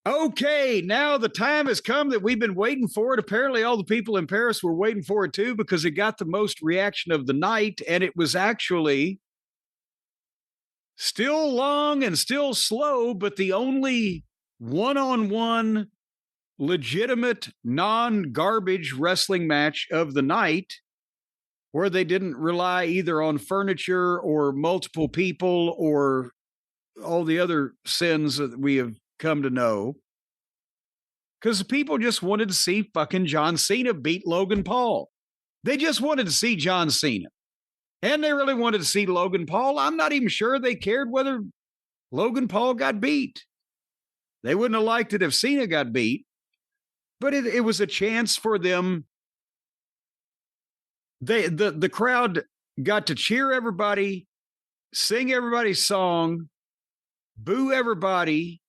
Okay, now the time has come that we've been waiting for it. Apparently, all the people in Paris were waiting for it too because it got the most reaction of the night, and it was actually still long and still slow, but the only one-on-one legitimate non-garbage wrestling match of the night where they didn't rely either on furniture or multiple people or all the other sins that we have come to know. Because people just wanted to see fucking John Cena beat Logan Paul. They just wanted to see John Cena. And they really wanted to see Logan Paul. I'm not even sure they cared whether Logan Paul got beat. They wouldn't have liked it if Cena got beat. But it was a chance for them. The crowd got to cheer everybody, sing everybody's song, boo everybody,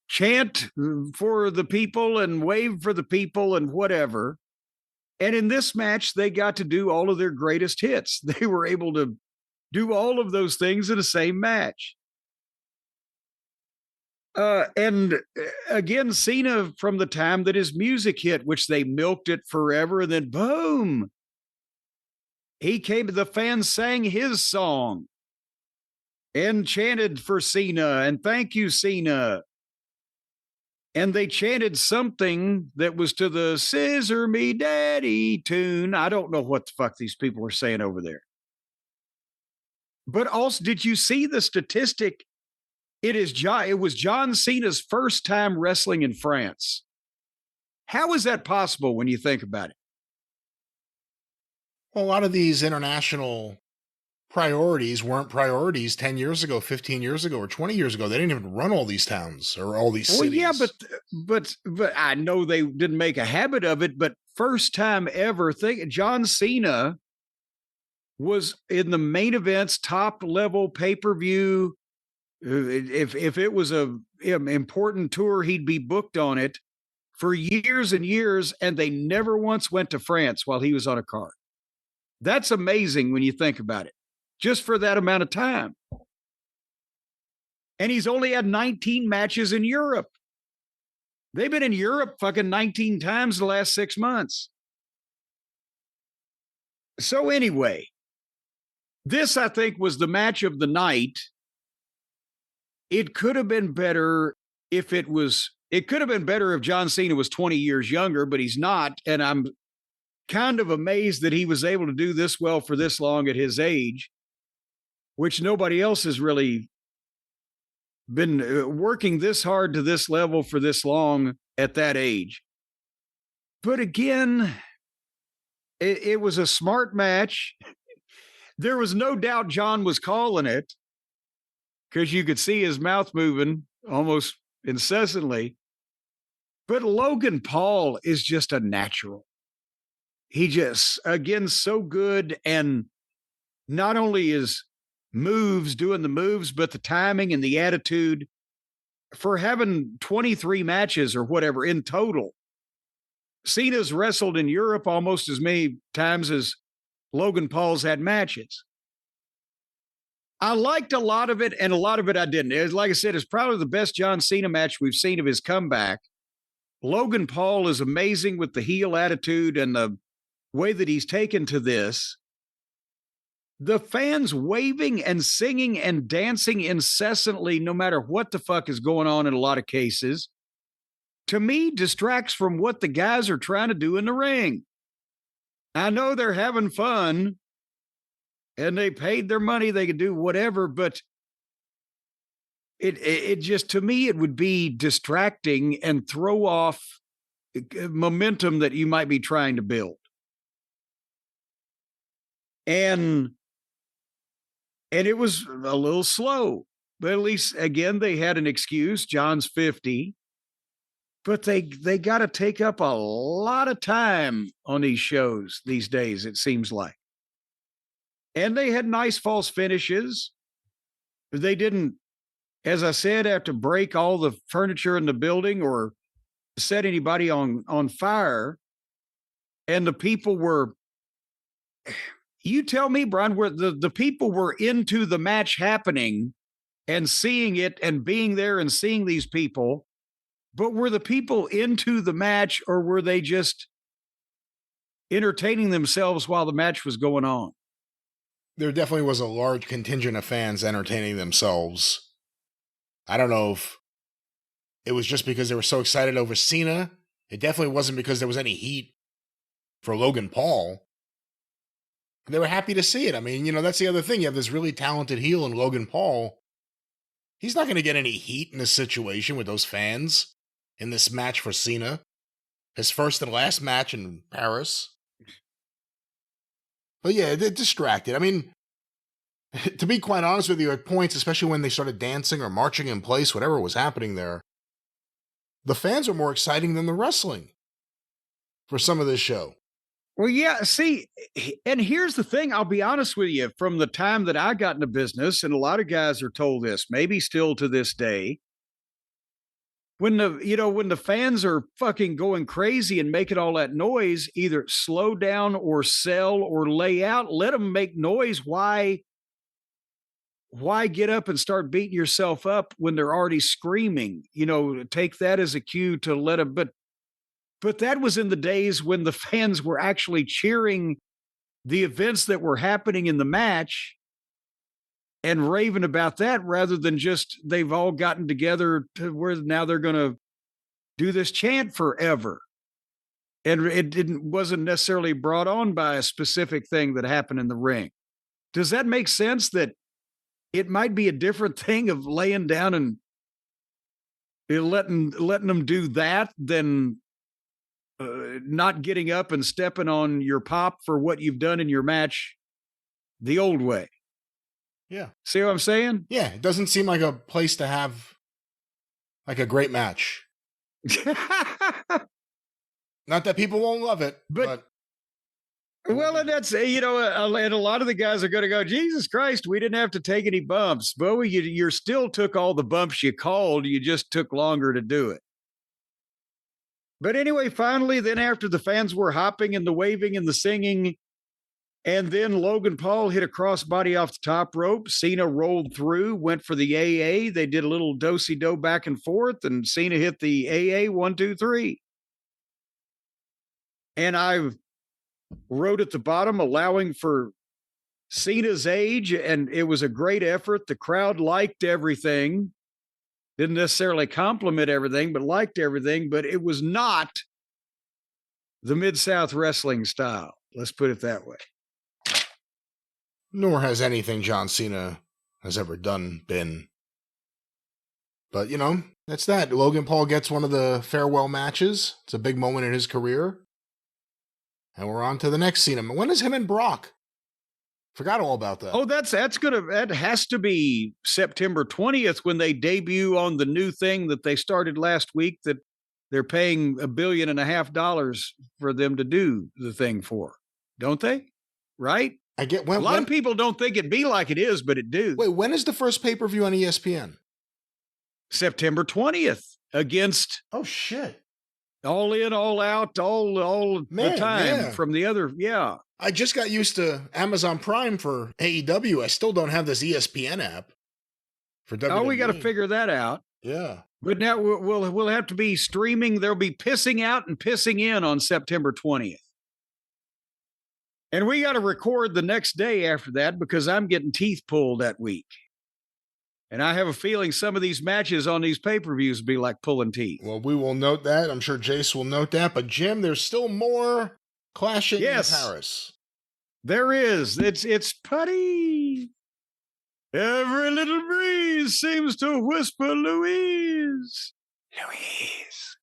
chant for the people and wave for the people and whatever. And in this match, they got to do all of their greatest hits. They were able to do all of those things in the same match. And again, Cena from the time that his music hit, which they milked it forever, and then boom, he came, the fans sang his song and chanted for Cena and thank you, Cena. And they chanted something that was to the Scissor Me Daddy tune. I don't know what the fuck these people were saying over there. But also, did you see the statistic? It was John Cena's first time wrestling in France. How is that possible when you think about it? Well, a lot of these international priorities weren't priorities 10 years ago, 15 years ago, or 20 years ago. They didn't even run all these towns or all these cities. Well, yeah, but I know they didn't make a habit of it, but first time ever, John Cena was in the main events, top level pay-per-view. If it was a important tour, he'd be booked on it for years and years, and they never once went to France while he was on a card. That's amazing when you think about it, just for that amount of time. And he's only had 19 matches in Europe. They've been in Europe fucking 19 times the last 6 months. So anyway, this, I think, was the match of the night. It could have been better it could have been better if John Cena was 20 years younger, but he's not. And I'm kind of amazed that he was able to do this well for this long at his age, which nobody else has really been working this hard to this level for this long at that age. But again, it was a smart match. There was no doubt John was calling it because you could see his mouth moving almost incessantly. But Logan Paul is just a natural. He just, again, so good. And not only is doing the moves, but the timing and the attitude for having 23 matches or whatever in total. Cena's wrestled in Europe almost as many times as Logan Paul's had matches. I liked a lot of it, and a lot of it I didn't. Like I said, it's probably the best John Cena match we've seen of his comeback. Logan Paul is amazing with the heel attitude and the way that he's taken to this. The fans waving and singing and dancing incessantly, no matter what the fuck is going on in a lot of cases, to me, distracts from what the guys are trying to do in the ring. I know they're having fun and they paid their money, they could do whatever, but it just, to me, it would be distracting and throw off momentum that you might be trying to build. And it was a little slow, but at least, again, they had an excuse. John's 50, but they got to take up a lot of time on these shows these days, it seems like. And they had nice false finishes. They didn't, as I said, have to break all the furniture in the building or set anybody on fire. And the people were, you tell me, Brian, where the people were into the match happening and seeing it and being there and seeing these people But were the people into the match, or were they just entertaining themselves while the match was going on? There definitely was a large contingent of fans entertaining themselves. I don't know if it was just because they were so excited over Cena. It definitely wasn't because there was any heat for Logan Paul. They were happy to see it. I mean, that's the other thing. You have this really talented heel in Logan Paul. He's not going to get any heat in this situation with those fans in this match for Cena. His first and last match in Paris. But yeah, they're distracted. I mean, to be quite honest with you, at points, especially when they started dancing or marching in place, whatever was happening there, the fans are more exciting than the wrestling for some of this show. Well, yeah, see, and here's the thing. I'll be honest with you. From the time that I got into business, and a lot of guys are told this, maybe still to this day, when the fans are fucking going crazy and making all that noise, either slow down or sell or lay out. Let them make noise. Why get up and start beating yourself up when they're already screaming? Take that as a cue to let them. But that was in the days when the fans were actually cheering the events that were happening in the match and raving about that, rather than just they've all gotten together to where now they're going to do this chant forever. And it wasn't necessarily brought on by a specific thing that happened in the ring. Does that make sense, that it might be a different thing of laying down and letting them do that than not getting up and stepping on your pop for what you've done in your match the old way? Yeah. See what I'm saying? Yeah, it doesn't seem like a place to have like a great match. Not that people won't love it, but well, and that's, and a lot of the guys are going to go, Jesus Christ, we didn't have to take any bumps. But you still took all the bumps you called. You just took longer to do it. But anyway, finally, then after the fans were hopping and the waving and the singing, and then Logan Paul hit a crossbody off the top rope. Cena rolled through, went for the AA. They did a little do-si-do back and forth, and Cena hit the AA 1, 2, 3. And I wrote at the bottom, allowing for Cena's age, and it was a great effort. The crowd liked everything. Didn't necessarily compliment everything, but liked everything. But it was not the Mid-South wrestling style. Let's put it that way. Nor has anything John Cena has ever done been. But, that's that. Logan Paul gets one of the farewell matches. It's a big moment in his career. And we're on to the next Cena. When is him and Brock? Forgot all about that. Oh, that has to be September 20th when they debut on the new thing that they started last week that they're paying $1.5 billion for them to do the thing for. Don't they? Right? I get a lot of people don't think it'd be like it is, but it do. Wait, when is the first pay-per-view on ESPN? September 20th against. Oh shit. All in, all out, all the time from the other. Yeah. I just got used to Amazon Prime for AEW. I still don't have this ESPN app for WWE. Oh, we got to figure that out. Yeah. But now we'll have to be streaming. There'll be pissing out and pissing in on September 20th. And we got to record the next day after that because I'm getting teeth pulled that week. And I have a feeling some of these matches on these pay-per-views will be like pulling teeth. Well, we will note that. I'm sure Jace will note that. But Jim, there's still more clashing in Paris. There is. It's putty. Every little breeze seems to whisper Louise. Louise.